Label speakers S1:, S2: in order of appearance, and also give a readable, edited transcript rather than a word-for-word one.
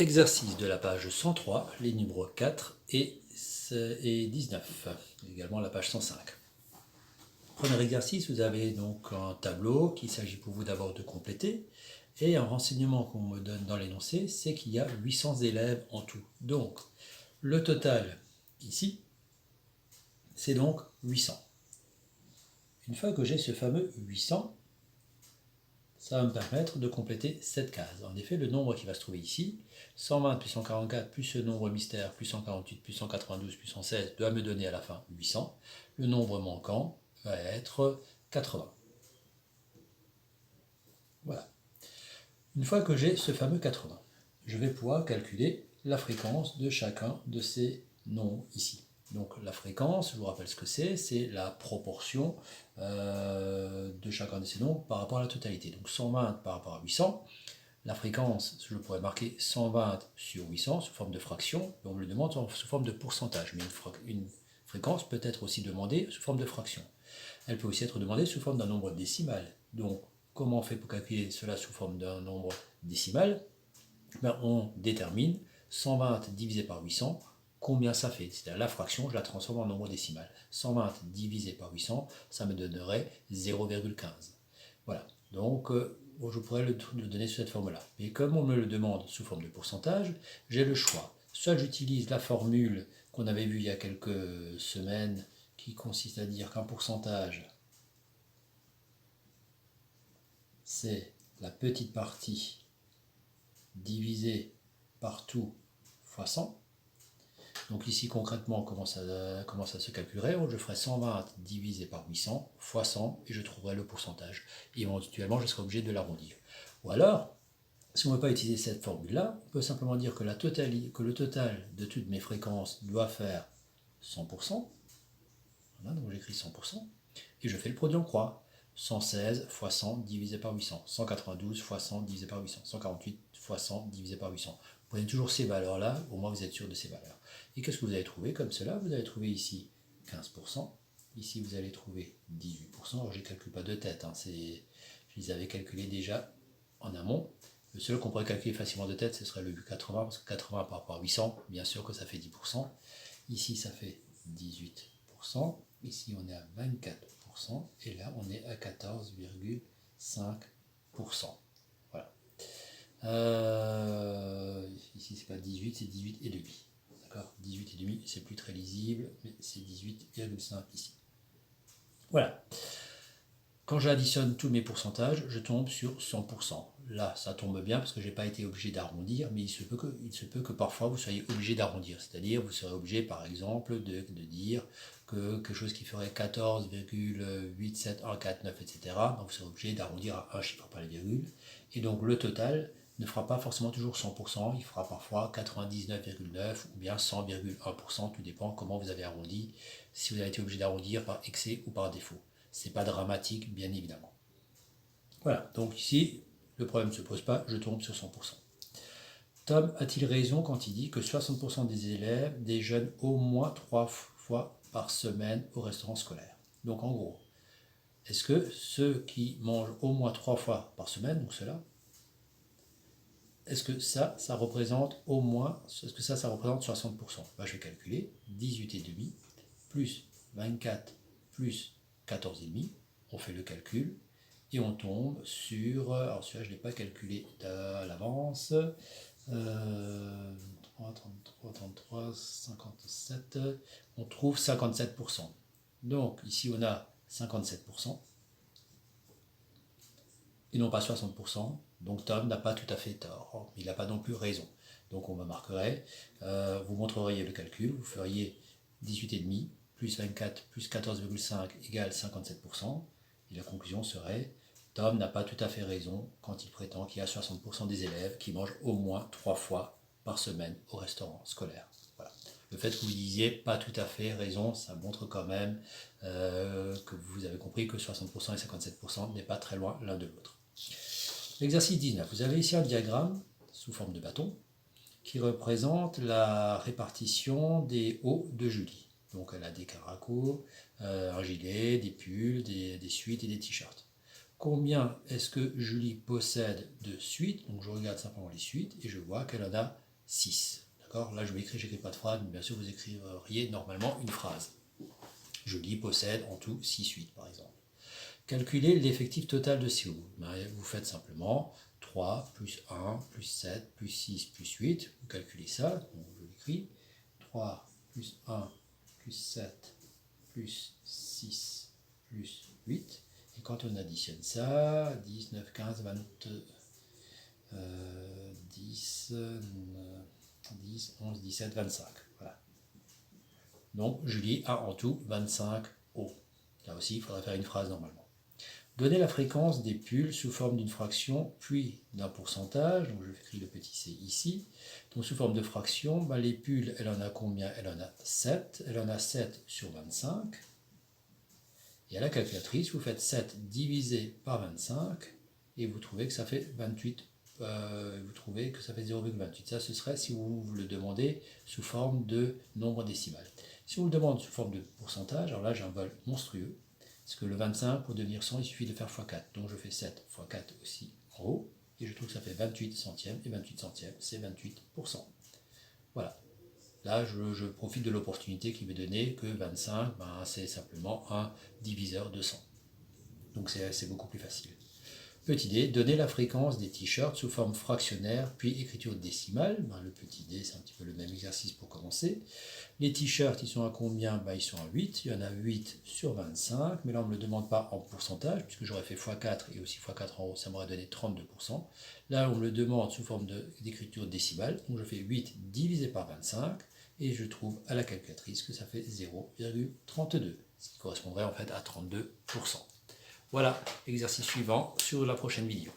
S1: Exercice de la page 103, les numéros 4 et 19, également la page 105. Premier exercice, vous avez donc un tableau qu'il s'agit pour vous d'abord de compléter. Et un renseignement qu'on me donne dans l'énoncé, c'est qu'il y a 800 élèves en tout. Donc, le total ici, c'est donc 800. Une fois que j'ai ce fameux 800, ça va me permettre de compléter cette case. En effet, le nombre qui va se trouver ici, 120 plus 144 plus ce nombre mystère plus 148 plus 192 plus 116 doit me donner à la fin 800. Le nombre manquant va être 80. Voilà. Une fois que j'ai ce fameux 80, je vais pouvoir calculer la fréquence de chacun de ces nombres ici. Donc la fréquence, je vous rappelle ce que c'est la proportion de chacun de ces nombres par rapport à la totalité. Donc 120 par rapport à 800, la fréquence, je pourrais marquer 120 sur 800 sous forme de fraction, et on me le demande sous forme de pourcentage, mais une fréquence peut être aussi demandée sous forme de fraction. Elle peut aussi être demandée sous forme d'un nombre décimal. Donc comment on fait pour calculer cela sous forme d'un nombre décimal? On détermine 120 divisé par 800, combien ça fait? C'est-à-dire la fraction, je la transforme en nombre décimal. 120 divisé par 800, ça me donnerait 0,15. Voilà, donc je pourrais le donner sous cette forme-là. Mais comme on me le demande sous forme de pourcentage, j'ai le choix. Soit j'utilise la formule qu'on avait vue il y a quelques semaines, qui consiste à dire qu'un pourcentage, c'est la petite partie divisée par tout fois 100. Donc ici concrètement, comment ça se calculerait? Je ferai 120 divisé par 800 fois 100 et je trouverai le pourcentage. Et éventuellement, je serai obligé de l'arrondir. Ou alors, si on ne veut pas utiliser cette formule-là, on peut simplement dire que, le total de toutes mes fréquences doit faire 100%. Voilà, donc j'écris 100%. Et je fais le produit en croix. 116 fois 100 divisé par 800. 192 fois 100 divisé par 800. 148 fois 100 divisé par 800. Vous prenez toujours ces valeurs-là, au moins vous êtes sûr de ces valeurs. Et qu'est-ce que vous allez trouver comme cela? Vous allez trouver ici 15%. Ici, vous allez trouver 18%. Alors, je ne calcule pas de tête. Je les avais calculés déjà en amont. Le seul qu'on pourrait calculer facilement de tête, ce serait le 80, parce que 80 par rapport à 800, bien sûr que ça fait 10%. Ici, ça fait 18%. Ici, on est à 24%. Et là, on est à 14,5%. Voilà. Ici, c'est pas 18, c'est 18,5. D'accord, 18,5, c'est plus très lisible, mais c'est 18,5 ici. Voilà. Quand j'additionne tous mes pourcentages, je tombe sur 100%. Là, ça tombe bien parce que je n'ai pas été obligé d'arrondir, mais il se peut que parfois vous soyez obligé d'arrondir. C'est-à-dire, vous serez obligé, par exemple, de dire que quelque chose qui ferait 14,87149, etc., donc vous serez obligé d'arrondir à un chiffre, pas les virgules. Et donc, le total ne fera pas forcément toujours 100%, il fera parfois 99,9 ou bien 100,1%, tout dépend comment vous avez arrondi, si vous avez été obligé d'arrondir par excès ou par défaut. C'est pas dramatique, bien évidemment. Voilà, donc ici, le problème ne se pose pas, je tombe sur 100%. Tom a-t-il raison quand il dit que 60% des élèves déjeunent au moins 3 fois par semaine au restaurant scolaire? Donc en gros, est-ce que ceux qui mangent au moins 3 fois par semaine, donc cela, est-ce que ça représente au moins, est-ce que ça représente 60%? Je vais calculer 18,5 plus 24 plus 14,5, on fait le calcul, et on tombe sur, alors celui-là je ne l'ai pas calculé à l'avance, 3, 33, 33, 57, on trouve 57%. Donc ici on a 57%, et non pas 60%, donc Tom n'a pas tout à fait tort, il n'a pas non plus raison. Donc on me marquerait, vous montreriez le calcul, vous feriez 18,5 plus 24 plus 14,5 égale 57%, et la conclusion serait, Tom n'a pas tout à fait raison quand il prétend qu'il y a 60% des élèves qui mangent au moins 3 fois par semaine au restaurant scolaire. Voilà. Le fait que vous disiez pas tout à fait raison, ça montre quand même que vous avez compris que 60% et 57% n'est pas très loin l'un de l'autre. L'exercice 19, vous avez ici un diagramme sous forme de bâton qui représente la répartition des hauts de Julie. Donc elle a des caracos, un gilet, des pulls, des suites et des t-shirts. Combien est-ce que Julie possède de suites? Donc je regarde simplement les suites et je vois qu'elle en a 6. D'accord? Là, j'écris pas de phrase, mais bien sûr, vous écririez normalement une phrase. Je lis possède en tout 6 8 par exemple. Calculez l'effectif total de CO. Vous faites simplement 3 plus 1 plus 7 plus 6 plus 8. Vous calculez ça, donc je l'écris. 3 plus 1 plus 7 plus 6 plus 8. Et quand on additionne ça, 10, 9, 15, 20, 10, 11, 17, 25. Voilà. Donc, je lis A en tout, 25 O. Là aussi, il faudrait faire une phrase normalement. Donnez la fréquence des pulls sous forme d'une fraction, puis d'un pourcentage. Donc, je écris le petit c ici. Donc, sous forme de fraction, les pulls, elle en a combien? Elle en a 7. Elle en a 7 sur 25. Et à la calculatrice, vous faites 7 divisé par 25 et vous trouvez que ça fait 28. Vous trouvez que ça fait 0,28. Ça, ce serait si vous le demandez sous forme de nombre décimal. Si on le demande sous forme de pourcentage, alors là, j'ai un vol monstrueux. Parce que le 25, pour devenir 100, il suffit de faire x4. Donc je fais 7 x 4 aussi en haut. Et je trouve que ça fait 28 centièmes. Et 28 centièmes, c'est 28%. Voilà. Là, je profite de l'opportunité qui m'est donnée que 25, c'est simplement un diviseur de 100. Donc c'est beaucoup plus facile. Petit d, donner la fréquence des t-shirts sous forme fractionnaire, puis écriture décimale. Le petit d, c'est un petit peu le même exercice pour commencer. Les t-shirts, ils sont à combien? Ils sont à 8. Il y en a 8 sur 25. Mais là, on ne me le demande pas en pourcentage, puisque j'aurais fait x4 et aussi x4 en haut, ça m'aurait donné 32%. Là, on me le demande sous forme d'écriture décimale. Donc, je fais 8 divisé par 25. Et je trouve à la calculatrice que ça fait 0,32. Ce qui correspondrait en fait à 32%. Voilà, exercice suivant sur la prochaine vidéo.